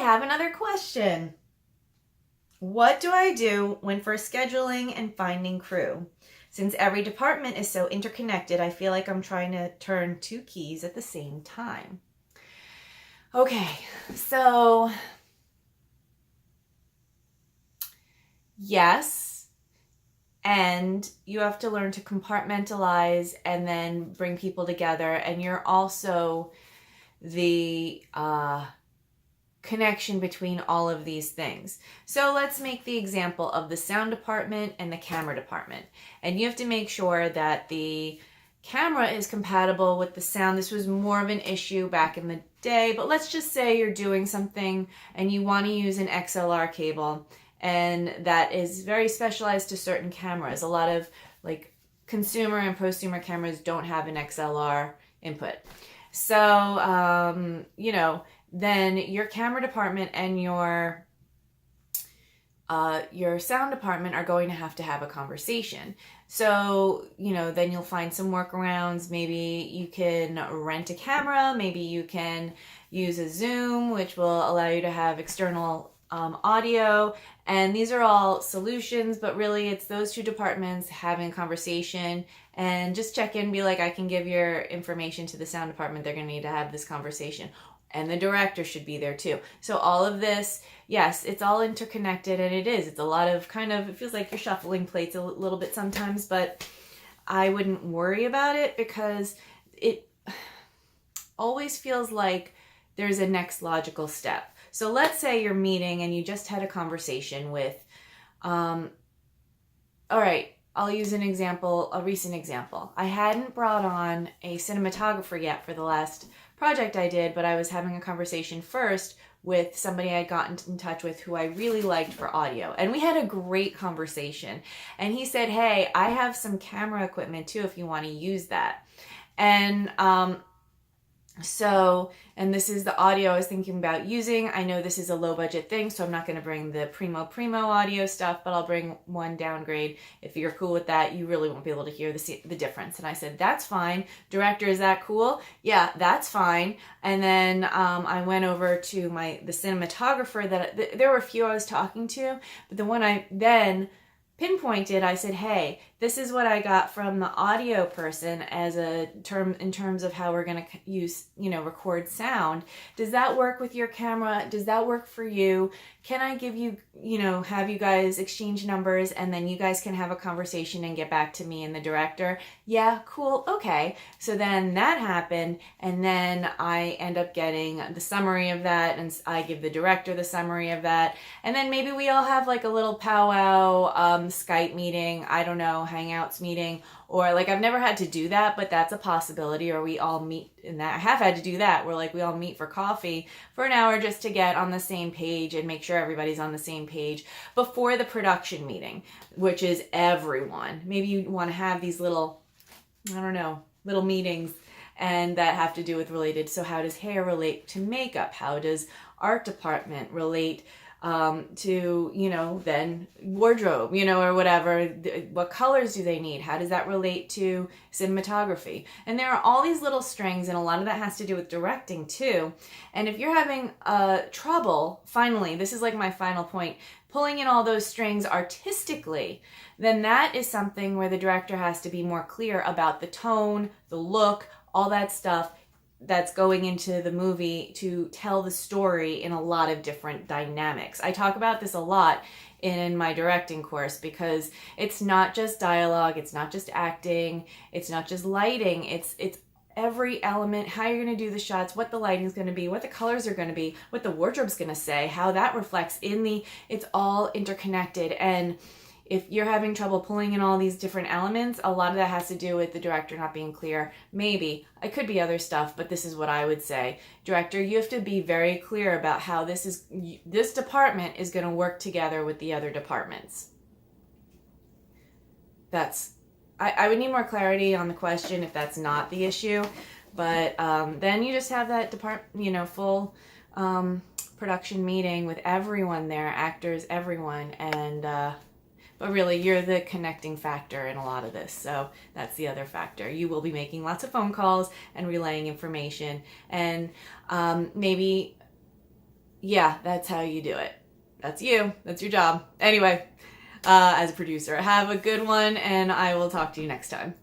have another question. What do I do when first scheduling and finding crew? Since every department is so interconnected, I feel like I'm trying to turn two keys at the same time. Okay, so yes, and you have to learn to compartmentalize and then bring people together, and you're also the connection between all of these things. So let's make the example of the sound department and the camera department. And you have to make sure that the camera is compatible with the sound. This was more of an issue back in the day, but let's just say you're doing something and you want to use an XLR cable, and that is very specialized to certain cameras. A lot of like consumer and prosumer cameras don't have an XLR input. So, then your camera department and your sound department are going to have a conversation. So, then you'll find some workarounds. Maybe you can rent a camera. Maybe you can use a Zoom, which will allow you to have external audio. And these are all solutions, but really it's those two departments having a conversation. And just check in, be like, I can give your information to the sound department. They're going to need to have this conversation. And the director should be there too. So all of this, yes, it's all interconnected, and it is. It's a lot of it feels like you're shuffling plates a little bit sometimes, but I wouldn't worry about it because it always feels like there's a next logical step. So let's say you're meeting and you just had a conversation with, all right, I'll use a recent example. I hadn't brought on a cinematographer yet for the last project I did, but I was having a conversation first with somebody I'd gotten in touch with who I really liked for audio. And we had a great conversation. And he said, hey, I have some camera equipment too if you want to use that. And and this is the audio I was thinking about using. I know this is a low budget thing, so I'm not going to bring the primo audio stuff, but I'll bring one downgrade. If you're cool with that, you really won't be able to hear the difference. And I said, that's fine. Director, is that cool? Yeah, that's fine. And then I went over to the cinematographer there were a few I was talking to, but the one I then pinpointed, I said, hey, this is what I got from the audio person as a term in terms of how we're going to use, record sound. Does that work with your camera? Does that work for you? Can I give you, have you guys exchange numbers and then you guys can have a conversation and get back to me and the director? Yeah, cool. Okay. So then that happened. And then I end up getting the summary of that and I give the director the summary of that. And then maybe we all have like a little powwow, Skype meeting. I don't know, Hangouts meeting, or I've never had to do that, but that's a possibility. Or we all meet in that. I have had to do that where we all meet for coffee for an hour just to get on the same page and make sure everybody's on the same page before the production meeting, which is everyone. Maybe you want to have these little meetings and that have to do with related. So how does hair relate to makeup? How does art department relate to, then wardrobe, or whatever. What colors do they need? How does that relate to cinematography? And there are all these little strings, and a lot of that has to do with directing too. And if you're having trouble, finally, this is my final point, pulling in all those strings artistically, then that is something where the director has to be more clear about the tone, the look, all that stuff that's going into the movie to tell the story in a lot of different dynamics. I talk about this a lot in my directing course because it's not just dialogue, it's not just acting, it's not just lighting, it's every element, how you're going to do the shots, what the lighting's going to be, what the colors are going to be, what the wardrobe's going to say, how that reflects it's all interconnected. And if you're having trouble pulling in all these different elements, a lot of that has to do with the director not being clear. Maybe. It could be other stuff, but this is what I would say. Director, you have to be very clear about how this department is going to work together with the other departments. I would need more clarity on the question if that's not the issue, but then you just have that full production meeting with everyone there, actors, everyone, and but really, you're the connecting factor in a lot of this. So that's the other factor. You will be making lots of phone calls and relaying information. And maybe Yeah, that's how you do it. That's you. That's your job. Anyway, as a producer, have a good one, and I will talk to you next time.